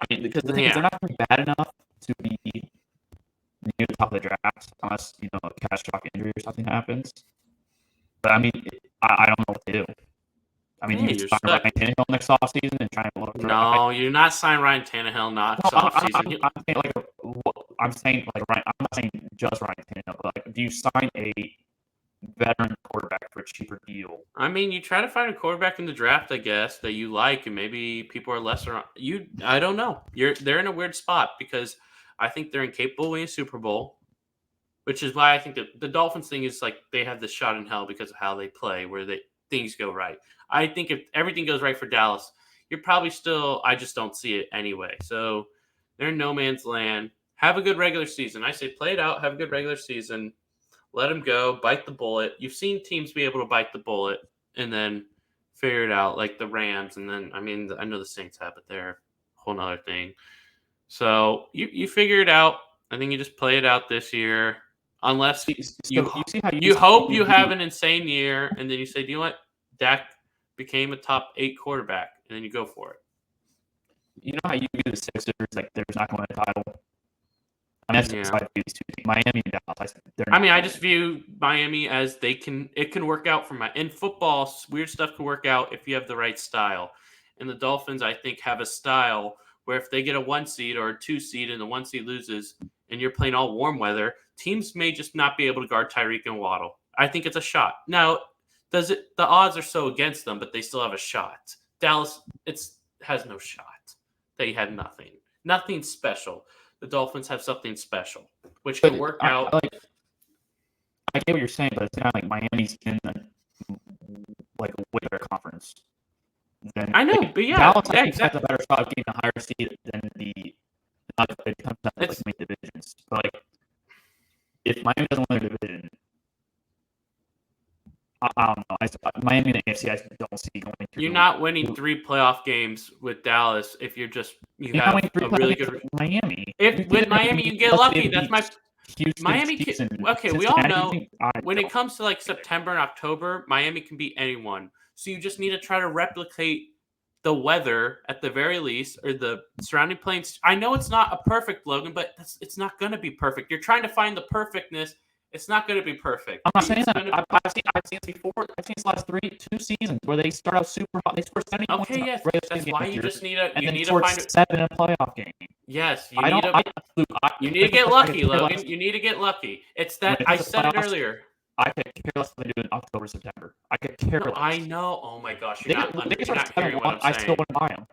I mean, because the thing is, they're not really bad enough to be near the top of the draft unless a catastrophic injury or something happens. But I mean, I don't know what to do. I mean, you sign Ryan Tannehill next offseason and try to look for. No, you're not signing Ryan Tannehill next offseason. I'm saying Ryan. I'm not saying just Ryan Tannehill, but do you sign a veteran quarterback for a cheaper deal? I mean, you try to find a quarterback in the draft, I guess, that you like, and maybe people are less around you. I don't know. They're in a weird spot because I think they're incapable of winning a Super Bowl, which is why I think that the Dolphins thing is like they have this shot in hell because of how they play, where things go right. I think if everything goes right for Dallas, you're probably still. I just don't see it anyway. So they're in no man's land. Have a good regular season. I say play it out. Have a good regular season. Let them go. Bite the bullet. You've seen teams be able to bite the bullet and then figure it out, like the Rams. And then, I mean, I know the Saints have it there. Whole nother thing. So you figure it out. I think you just play it out this year. Unless you hope you have an insane year, and then you say, do you know what? Dak became a top 8 quarterback, and then you go for it. You know how you view the Sixers, like there's not going to win a title? I mean, that's how I view these two teams, Miami and Dallas. I just view Miami as it can work out for in football, weird stuff can work out if you have the right style. And the Dolphins, I think, have a style where if they get a 1 seed or a 2 seed and the 1 seed loses and you're playing all warm weather, teams may just not be able to guard Tyreek and Waddle. I think it's a shot. Now, the odds are so against them, but they still have a shot. Dallas, has no shot. They had nothing. Nothing special. The Dolphins have something special, which can work out. I get what you're saying, but it's not like Miami's in a way better conference. I know, but Dallas has a better shot of getting a higher seed than it comes down to divisions. But if Miami doesn't win their division, I don't know. Miami and the AFC, I don't see going through. You're not winning 3 playoff games with Dallas if you have a really good Miami. With Miami, you get lucky. That's my Miami. Okay, we all know when it comes to September and October, Miami can beat anyone. So you just need to try to replicate the weather at the very least, or the surrounding plains. I know it's not a perfect, Logan, but it's not going to be perfect. You're trying to find the perfectness. It's not going to be perfect. I'm not saying that. I've seen this before. I've seen this last 2 seasons where they start out super hot. They score 70 points. Okay, yes. That's why you just need to find 7 in a playoff game. Yes, you need to get lucky, Logan. You need to get lucky. It's that I said it earlier. I could care less what they do in October, September. I could care less. I know. Oh my gosh, you're not hearing what I'm saying. I still wouldn't buy them.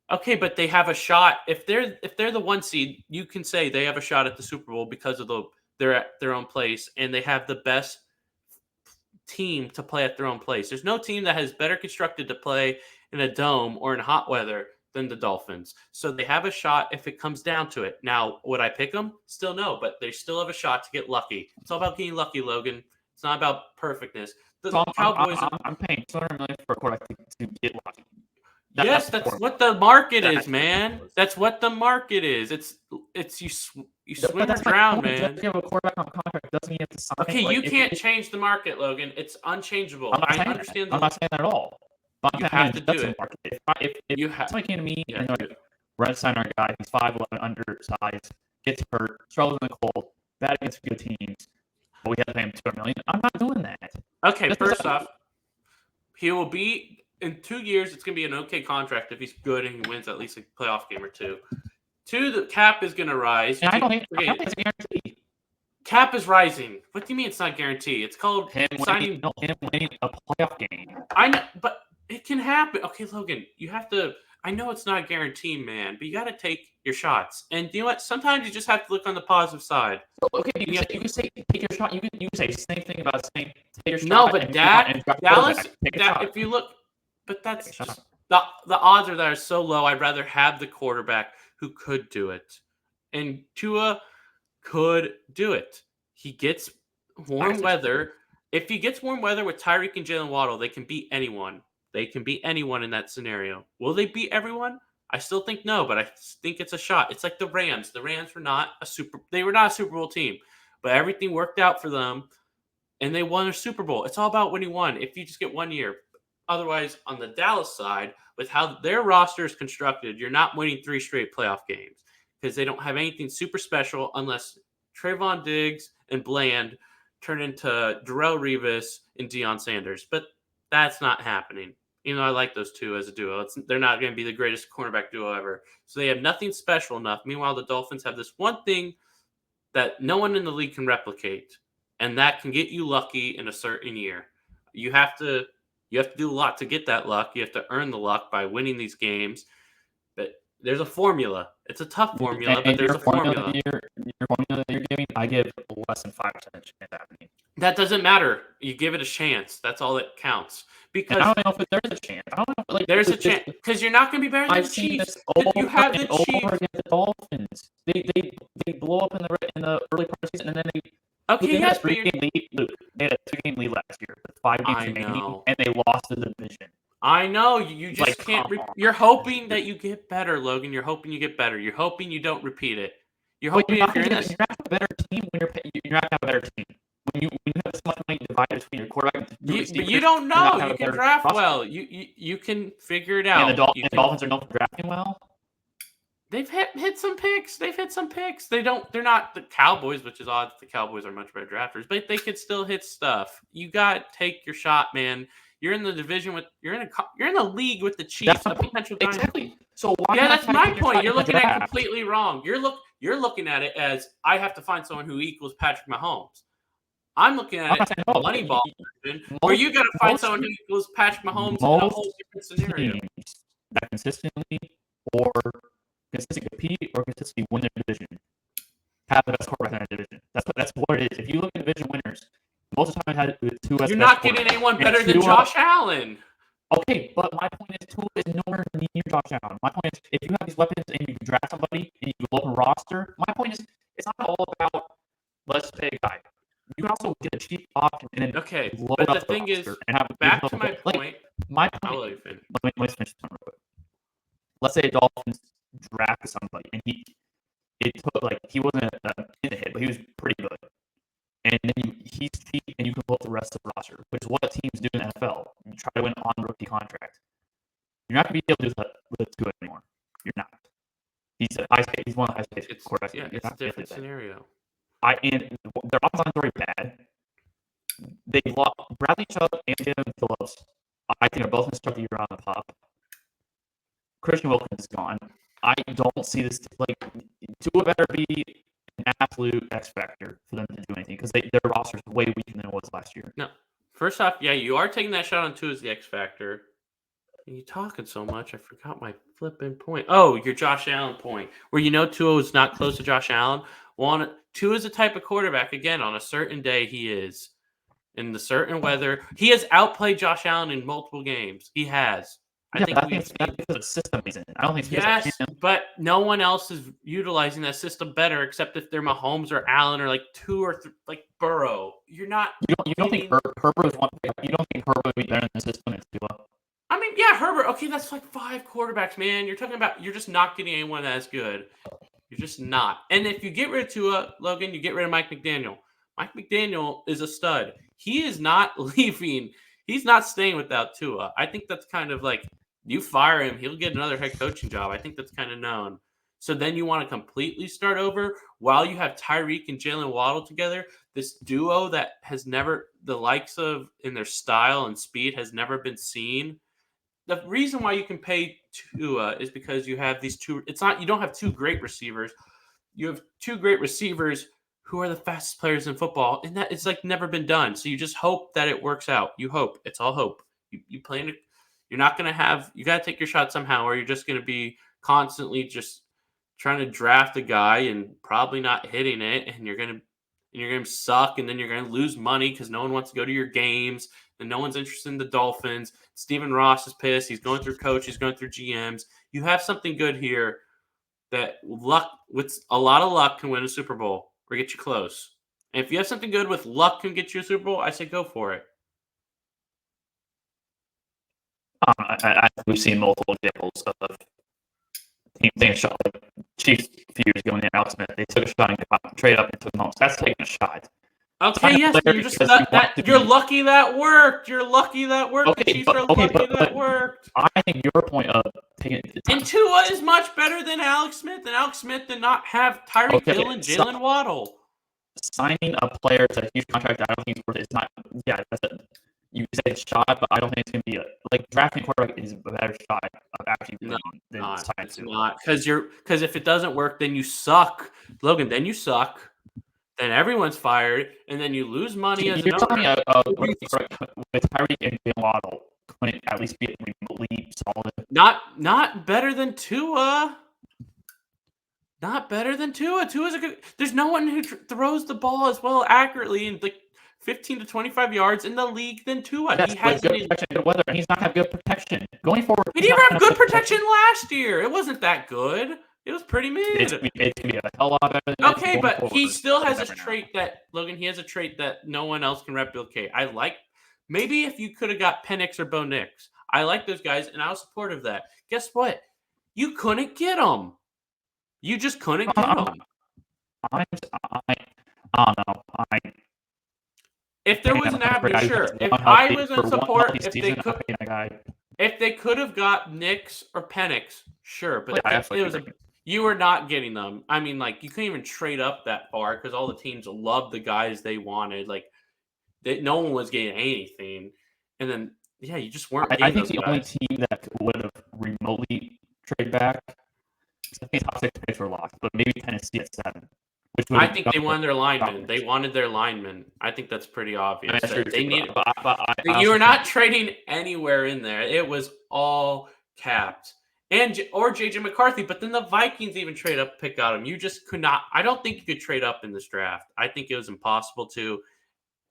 Okay, but they have a shot. If they're the 1 seed, you can say they have a shot at the Super Bowl because of they're at their own place and they have the best team to play at their own place. There's no team that has better constructed to play in a dome or in hot weather than the Dolphins. So they have a shot if it comes down to it. Now, would I pick them? Still no, but they still have a shot to get lucky. It's all about getting lucky, Logan. It's not about perfectness. Cowboys. I'm paying $200 million for a quarterback to get lucky. That's what the market is, man. That's what the market is. It's you swim or drown, man. If you have a quarterback on contract, doesn't mean you have to sign. Okay, you can't change the market, Logan. It's unchangeable. I understand. I'm not saying that at all. But you have to do it. If somebody came to me and we're going to sign our guy, he's 5'11", undersized, gets hurt, struggles in the cold, bad against good teams, but we have to pay him $200 million. I'm not doing that. Okay, first off, he will be. In 2 years, it's going to be an okay contract if he's good and he wins at least a playoff game or 2. 2, the cap is going to rise. I don't think it's a guarantee. Cap is rising. What do you mean it's not guaranteed? It's called him winning a playoff game. I know, but it can happen. Okay, Logan, you have to. I know it's not guaranteed, man, but you got to take your shots. And you know what? Sometimes you just have to look on the positive side. Okay, you can say take your shot. You can say the same thing about saying take your shot. No, but Dallas. If you look. But that's the odds are so low. I'd rather have the quarterback who could do it, and Tua could do it. He gets warm weather. If he gets warm weather with Tyreek and Jalen Waddle, they can beat anyone. They can beat anyone in that scenario. Will they beat everyone? I still think no, but I think it's a shot. It's like the Rams. The Rams were not a Super Bowl team, but everything worked out for them, and they won a Super Bowl. It's all about winning one. If you just get 1 year, otherwise, on the Dallas side, with how their roster is constructed, you're not winning 3 straight playoff games because they don't have anything super special unless Trayvon Diggs and Bland turn into Darrelle Revis and Deion Sanders. But that's not happening. Even though I like those two as a duo, they're not going to be the greatest cornerback duo ever. So they have nothing special enough. Meanwhile, the Dolphins have this one thing that no one in the league can replicate, and that can get you lucky in a certain year. You have to do a lot to get that luck. You have to earn the luck by winning these games. But there's a formula. It's a tough formula, but there's a formula. Your formula that you're giving, I give less than 5% chance happening. That doesn't matter. You give it a chance. That's all that counts. Because I don't know if there's a chance. I don't know. There's a chance because you're not going to be better than the Chiefs. You have the Chiefs against the Dolphins. They blow up in the early part of the season, and then they. Okay, yes, but they had a 2-game lead last year with 5 games remaining, and they lost the division. I know. You just can't. You're hoping that you get better, Logan. You're hoping you get better. You're hoping you don't repeat it. You're hoping if you're in this. You're not a better team when you're not have a better team. When you have so much money divided between your quarterback and you don't know. You can draft well. You can figure it out. And the Dolphins are known for drafting well. They've hit some picks. They're not the Cowboys, which is odd. The Cowboys are much better drafters, but they could still hit stuff. You got to take your shot, man. You're in the division you're in the league with the Chiefs, a potential giant. Exactly. So why? Yeah, that's my point. You're looking at it completely wrong. You're looking at it as I have to find someone who equals Patrick Mahomes. I'm looking at it as Moneyball, where you got to find someone who equals Patrick Mahomes in a whole different scenario. That consistently compete or consistently win their division have the best quarterback in that division. That's what it is. If you look at division winners, most of the time it had two. You're not getting anyone better than Josh Allen. Okay, but my point is, Tua is nowhere near Josh Allen. My point is, if you have these weapons and you draft somebody and you blow up a roster, my point is, it's not all about let's pay a guy. You can also get a cheap option and then but the thing is, back to my point. My point. I'll let you finish. Let me finish this one real quick. Let's say the Dolphins drafted somebody and he wasn't in the hit, but he was pretty good. And then he's cheap and you can pull up the rest of the roster, which is what teams do in the NFL. You try to win on rookie contract. You're not going to be able to do that with Tua anymore. You're not. He's one of the highest quarterbacks. Yeah, it's a different scenario. And their offense is already bad. They lost Bradley Chubb and Jalen Phillips. I think are both going to start the year on the top. Christian Wilkins is gone. I don't see this Tua better be an absolute X factor for them to do anything because their roster is way weaker than it was last year. No, first off, yeah, you are taking that shot on Tua as the X factor. You're talking so much, I forgot my flipping point. Oh, your Josh Allen point, where Tua was not close to Josh Allen. Tua is a type of quarterback, again, on a certain day he is. In the certain weather. He has outplayed Josh Allen in multiple games. He has. I think it's because of the system he's in. I don't think it's yes, but no one else is utilizing that system better except if they're Mahomes or Allen or two or like Burrow. You're not. You don't think Herbert is one? You don't think Herbert would be better in the system than Tua? I mean, yeah, Herbert. Okay, that's like 5 quarterbacks, man. You're talking about you're just not getting anyone that's good. You're just not. And if you get rid of Tua, Logan, you get rid of Mike McDaniel. Mike McDaniel is a stud. He is not leaving. He's not staying without Tua. I think that's kind of like you fire him, he'll get another head coaching job. I think that's kind of known. So then you want to completely start over while you have Tyreek and Jalen Waddle together. This duo that has never, the likes of in their style and speed has never been seen. The reason why you can pay Tua is because you have these two. It's not, you don't have 2 great receivers. You have 2 great receivers who are the fastest players in football, and that it's like never been done. So you just hope that it works out. You hope. It's all hope. You plan to, you're not going to have, you got to take your shot somehow, or you're just going to be constantly just trying to draft a guy and probably not hitting it, and you're going to suck, and then you're going to lose money because no one wants to go to your games. and no one's interested in the Dolphins. Stephen Ross is pissed. He's going through coach. He's going through GMs. You have something good here that luck, with a lot of luck, can win a Super Bowl or get you close. And if you have something good with luck can get you a Super Bowl, I say go for it. We've seen multiple examples of teams taking a shot. Like Chiefs a few years ago when they Alex Smith, they took a shot and trade up and took Mahomes. That's taking a shot. Okay, yes, you're just you're lucky that worked. You're lucky that worked. Okay, the Chiefs are lucky that worked. I think your point of taking and Tua is much better than Alex Smith, and Alex Smith did not have Tyreek Hill and Jalen Waddle. Signing a player to a huge contract, I don't think it's worth it. It's not. Yeah, that's it. You say it's shot, but I don't think it's going to be like drafting quarterback is a better shot of actually winning than signing to. Not because if it doesn't work, then you suck, Logan. Then you suck. Then everyone's fired, and then you lose money as you're telling me with Tyreek and Jalen Waddle couldn't at least be remotely solid. Not better than Tua. Not better than Tua. Tua's a good. There's no one who throws the ball as well accurately in like 15 to 25 yards in the league than Tua. Yes, he has good protection, good weather, and he's not have good protection going forward. He didn't have good protection last year. It wasn't that good. It was pretty mid. It's going to be a hell lot better than okay, but forward. He still has a trait that Logan. He has a trait that no one else can replicate. I like maybe if you could have got Penix or Bo Nix. I like those guys, and I was supportive of that. Guess what? You couldn't get them. You just couldn't get them. I don't know. If there was an avenue, sure. If I was in support, if they could have got Nix or Penix, sure. But you were not getting them. I mean, like you couldn't even trade up that far because all the teams loved the guys they wanted. Like no one was getting anything, and then you just weren't. I think the only team that would have remotely traded back, I think top 6 picks were locked, but maybe Tennessee at 7. I think they wanted their linemen. They wanted their linemen. I think that's pretty obvious. They needed. You were not trading anywhere in there. It was all capped. Or JJ McCarthy, but then the Vikings even trade up, pick out him. You just could not. I don't think you could trade up in this draft. I think it was impossible to.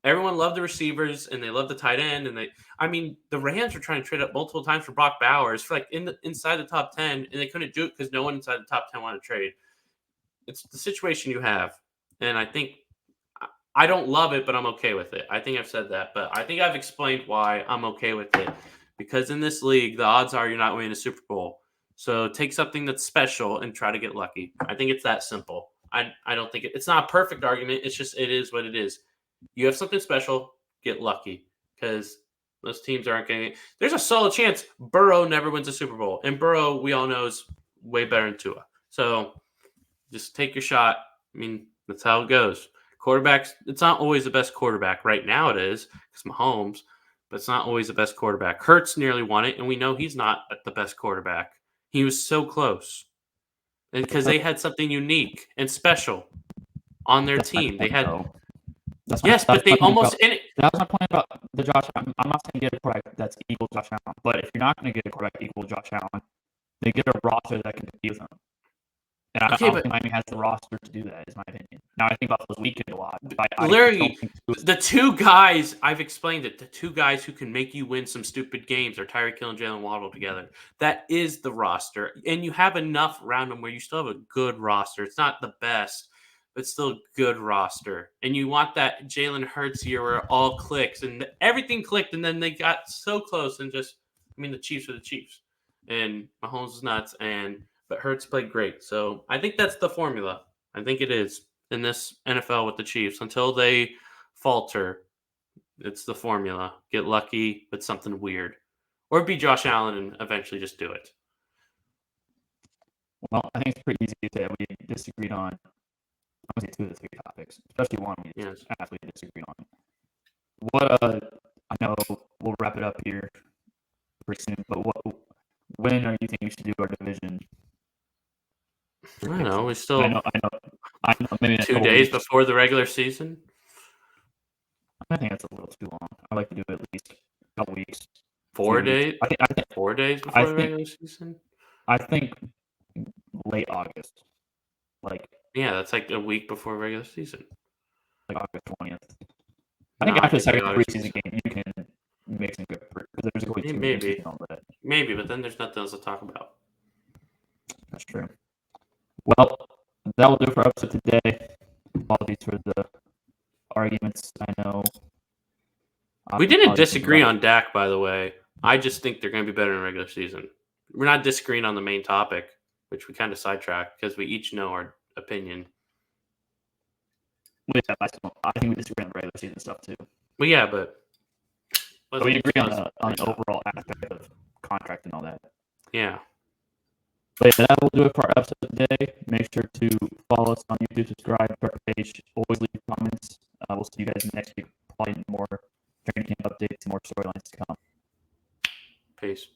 Everyone loved the receivers and they loved the tight end, and the Rams were trying to trade up multiple times for Brock Bowers for like inside the top 10, and they couldn't do it because no one inside the top 10 wanted to trade. It's the situation you have, and I think I don't love it, but I'm okay with it. I think I've said that, but I think I've explained why I'm okay with it because in this league, the odds are you're not winning a Super Bowl. So take something that's special and try to get lucky. I think it's that simple. I don't think it's not a perfect argument. It's just it is what it is. You have something special, get lucky because most teams aren't getting it. There's a solid chance Burrow never wins a Super Bowl, and Burrow we all know is way better than Tua. So just take your shot. I mean, that's how it goes. Quarterbacks, it's not always the best quarterback. Right now it is because Mahomes, but it's not always the best quarterback. Hurts nearly won it, and we know he's not the best quarterback. He was so close. And because they had something unique and special on their team. They had but they almost that was my point about the Josh Allen. I'm not saying get a quarterback that's equal to Josh Allen, but if you're not going to get a quarterback equal to Josh Allen, then get a roster that can compete with him. And I don't think Miami has the roster to do that, is my opinion. Now, I think Buffalo's weakened a lot. Literally, the two guys, I've explained it, the two guys who can make you win some stupid games are Tyreek Hill and Jalen Waddle together. That is the roster. And you have enough around them where you still have a good roster. It's not the best, but still a good roster. And you want that Jalen Hurts year where it all clicks. And everything clicked, and then they got so close and the Chiefs are the Chiefs. And Mahomes is nuts, but Hurts played great. So I think that's the formula. I think it is in this NFL with the Chiefs. Until they falter, it's the formula. Get lucky with something weird. Or be Josh Allen and eventually just do it. Well, I think it's pretty easy to say we disagreed on, I would say 2 of the 3 topics, especially one we absolutely disagreed on. I know we'll wrap it up here pretty soon, but when are you think we should do our division? I don't know. We still. I know. Maybe 2 days before the regular season. I think that's a little too long. I like to do it at least a couple weeks. 4 days. I think 4 days before the regular season. I think late August. That's like a week before regular season. Like August 20th. I think after the second preseason game, you can makes him good because there's only 2 Maybe. games and all that. Maybe, but then there's nothing else to talk about. That's true. Well, that will do for episode today. Apologies for the arguments. I know. We didn't disagree on Dak, by the way. I just think they're going to be better in regular season. We're not disagreeing on the main topic, which we kind of sidetracked because we each know our opinion. I think we disagree on the regular season stuff too. Well, yeah, but we agree on an overall aspect of contract and all that. Yeah. But yeah, that will do it for our episode today. Make sure to follow us on YouTube, subscribe to our page, always leave comments. We'll see you guys next week. Probably more training camp updates, more storylines to come. Peace.